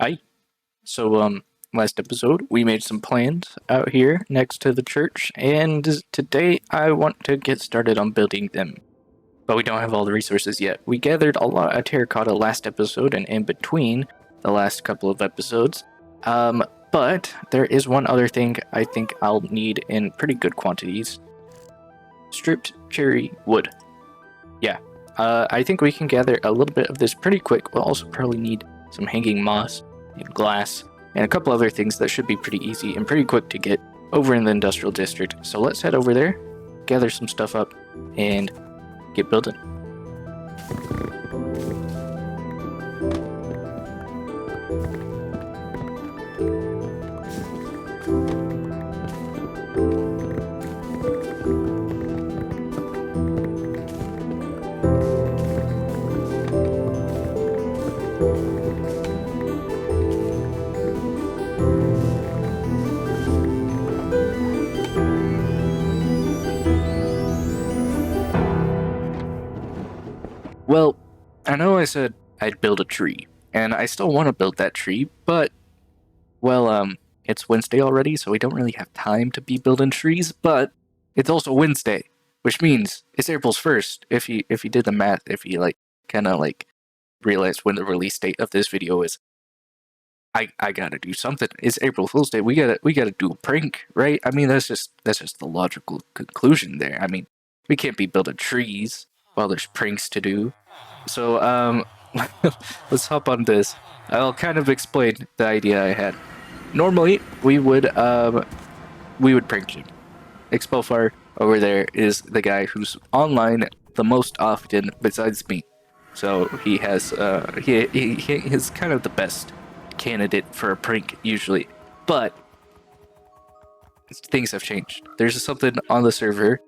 Hi. So, last episode we made some plans out here next to the church, and today I want to get started on building them. But we don't have all the resources yet. We gathered a lot of terracotta last episode and in between the last couple of episodes. But there is one other thing I think I'll need in pretty good quantities. Stripped cherry wood. Yeah. I think we can gather a little bit of this pretty quick. We'll also probably need some hanging moss and glass and a couple other things that should be pretty easy and pretty quick to get over in the industrial district. So let's head over there, gather some stuff up, and get building. Well, I know I said I'd build a tree, and I still want to build that tree, but, well, it's Wednesday already, so we don't really have time to be building trees, but it's also Wednesday, which means it's April's 1st, if you did the math, if you, kinda, realized when the release date of this video is. I gotta do something. It's April Fool's Day. We gotta do a prank, right? I mean, that's just the logical conclusion there. I mean, we can't be building trees while there's pranks to do. So, let's hop on this. I'll kind of explain the idea I had. Normally, we would prank Jim. Expofar over there is the guy who's online the most often besides me. So he has, he is kind of the best candidate for a prank usually. But things have changed. There's something on the server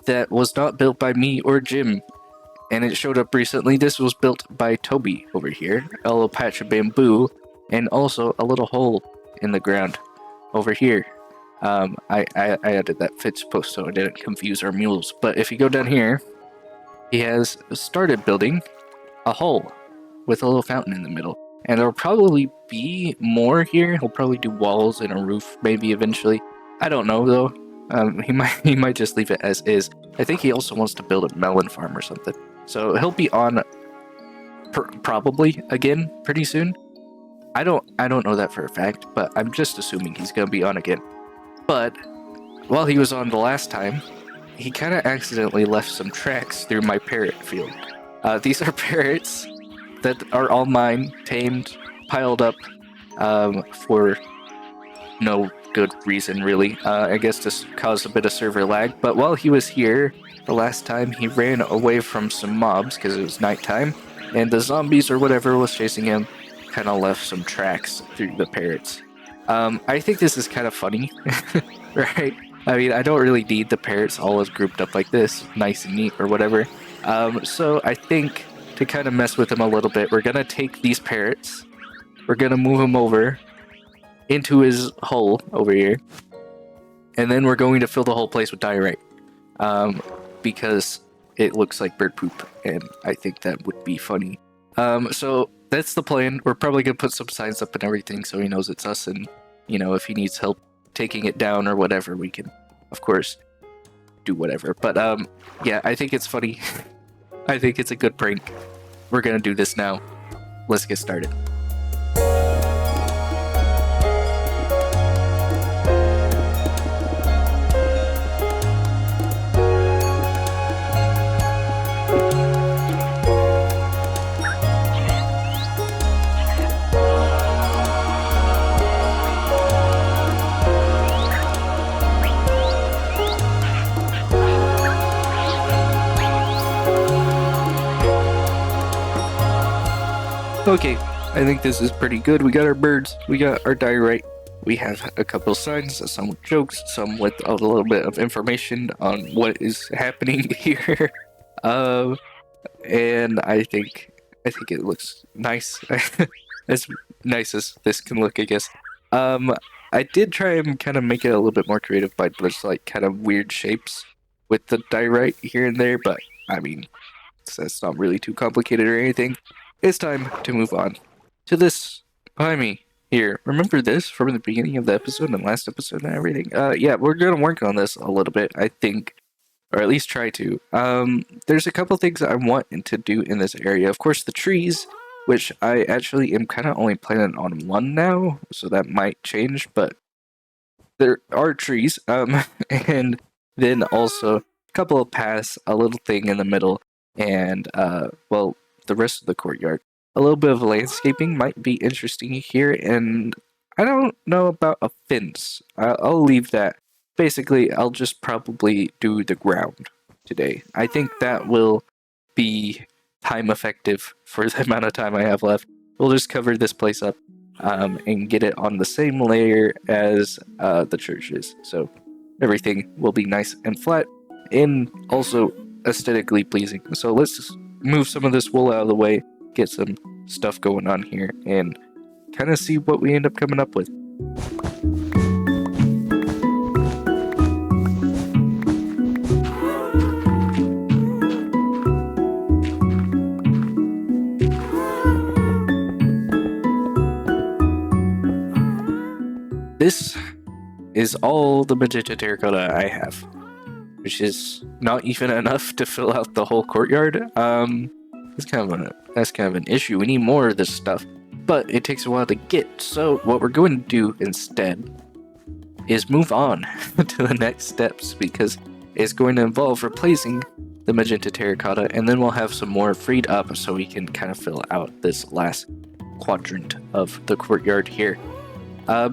that was not built by me or Jim, and it showed up recently. This was built by Toby over here, a little patch of bamboo, and also a little hole in the ground over here. I added that fits post so I didn't confuse our mules. But if you go down here, he has started building a hole with a little fountain in the middle. And there'll probably be more here. He'll probably do walls and a roof maybe eventually. I don't know though. He might just leave it as is. I think he also wants to build a melon farm or something. So he'll be on probably again pretty soon. I don't know that for a fact, but I'm just assuming he's gonna be on again. But while he was on the last time, he kind of accidentally left some tracks through my parrot field. These are parrots that are all mine, tamed, piled up for no good reason really. I guess to cause a bit of server lag. But while he was here the last time, he ran away from some mobs because it was nighttime, and the zombies or whatever was chasing him kind of left some tracks through the parrots. I think this is kind of funny, right? I mean, I don't really need the parrots all as grouped up like this, nice and neat or whatever. So I think to kind of mess with him a little bit, we're gonna take these parrots, we're gonna move them over into his hole over here, and then we're going to fill the whole place with diorite, because it looks like bird poop, and I think that would be funny. So that's the plan. We're probably gonna put some signs up and everything so he knows it's us, and you know, if he needs help taking it down or whatever, we can, of course, do whatever. But yeah, I think it's funny. I think it's a good prank. We're gonna do this now. Let's get started. Okay, I think this is pretty good. We got our birds, we got our diorite, we have a couple signs, some with jokes, some with a little bit of information on what is happening here. And I think it looks nice. As nice as this can look, I guess. I did try and kind of make it a little bit more creative by just like kind of weird shapes with the diorite here and there, but I mean, that's not really too complicated or anything. It's time to move on to this Hi me. Here, remember this from the beginning of the episode and last episode and everything? Yeah, we're gonna work on this a little bit, I think, or at least try to. There's a couple things I want to do in this area. Of course, the trees, which I actually am kind of only planning on one now, so that might change, but there are trees. And then also a couple of paths, a little thing in the middle, and well, the rest of the courtyard. A little bit of landscaping might be interesting here, and I don't know about a fence. I'll leave that. Basically, I'll just probably do the ground today. I think that will be time effective for the amount of time I have left. We'll just cover this place up and get it on the same layer as the church is. So everything will be nice and flat and also aesthetically pleasing. So let's just move some of this wool out of the way, get some stuff going on here, and kind of see what we end up coming up with. This is all the magenta terracotta I have, which is not even enough to fill out the whole courtyard. That's kind of an issue. We need more of this stuff, but it takes a while to get. So what we're going to do instead is move on to the next steps, because it's going to involve replacing the magenta terracotta, and then we'll have some more freed up so we can kind of fill out this last quadrant of the courtyard here.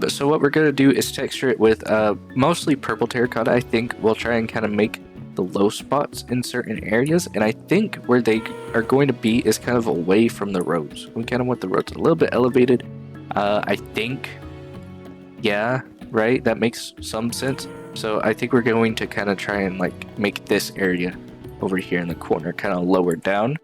So what we're going to do is texture it with mostly purple terracotta. I think we'll try and kind of make the low spots in certain areas, and I think where they are going to be is kind of away from the roads. We kind of want the roads a little bit elevated. I think, yeah, right, that makes some sense. So I think we're going to kind of try and like make this area over here in the corner kind of lower down.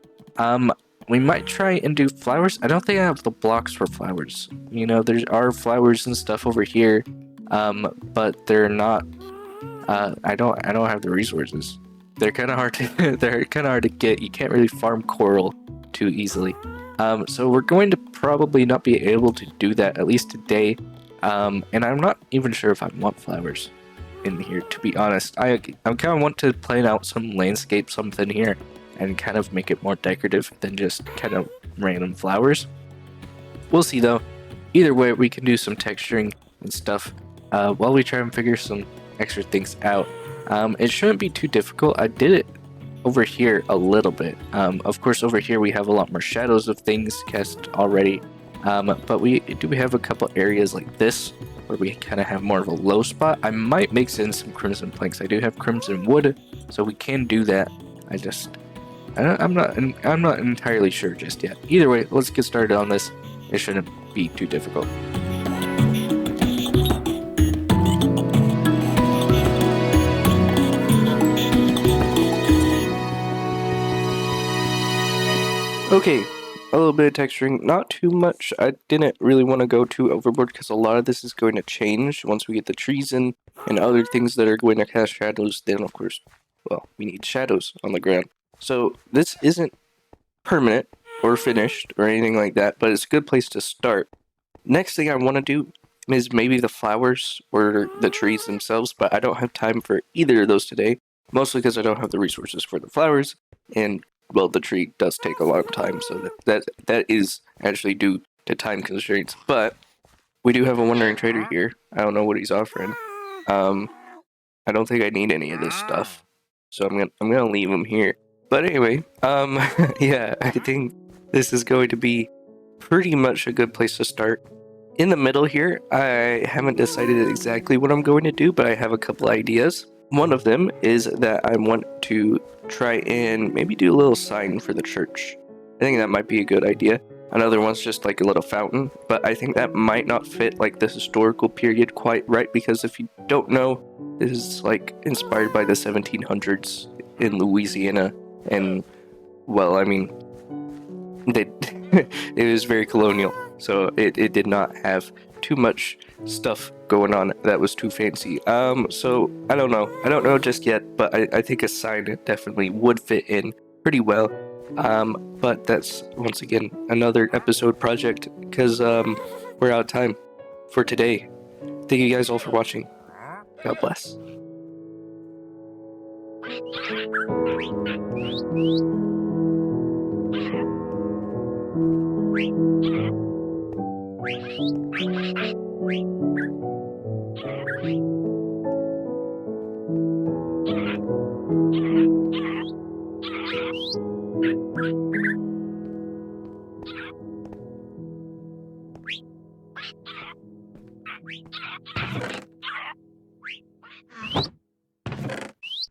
We might try and do flowers. I don't think I have the blocks for flowers. You know, there are flowers and stuff over here, but they're not. I don't have the resources. They're kind of hard to. They're kind of hard to get. You can't really farm coral too easily. So we're going to probably not be able to do that, at least today. And I'm not even sure if I want flowers in here, to be honest. I kind of want to plan out some landscape something here and kind of make it more decorative than just kind of random flowers. We'll see though. Either way, we can do some texturing and stuff while we try and figure some extra things out. It shouldn't be too difficult. I did it over here a little bit. Of course, over here we have a lot more shadows of things cast already, but we have a couple areas like this where we kind of have more of a low spot. I might mix in some crimson planks. I do have crimson wood, so we can do that. I'm not entirely sure just yet. Either way, let's get started on this. It shouldn't be too difficult. Okay, a little bit of texturing, not too much. I didn't really want to go too overboard because a lot of this is going to change once we get the trees in and other things that are going to cast shadows. Then, of course, well, we need shadows on the ground. So this isn't permanent or finished or anything like that, but it's a good place to start. Next thing I want to do is maybe the flowers or the trees themselves, but I don't have time for either of those today, mostly because I don't have the resources for the flowers, and well, the tree does take a long time, so that is actually due to time constraints. But we do have a wandering trader here. I don't know what he's offering. I don't think I need any of this stuff, so I'm gonna leave him here. But anyway, yeah, I think this is going to be pretty much a good place to start. In the middle here, I haven't decided exactly what I'm going to do, but I have a couple ideas. One of them is that I want to try and maybe do a little sign for the church. I think that might be a good idea. Another one's just like a little fountain, but I think that might not fit like the historical period quite right, because if you don't know, this is like inspired by the 1700s in Louisiana, and well, I mean, it was very colonial, so it did not have too much stuff going on that was too fancy. So I don't know just yet, but I think a sign definitely would fit in pretty well. But that's once again another episode project, because we're out of time for today. Thank you guys all for watching. God bless.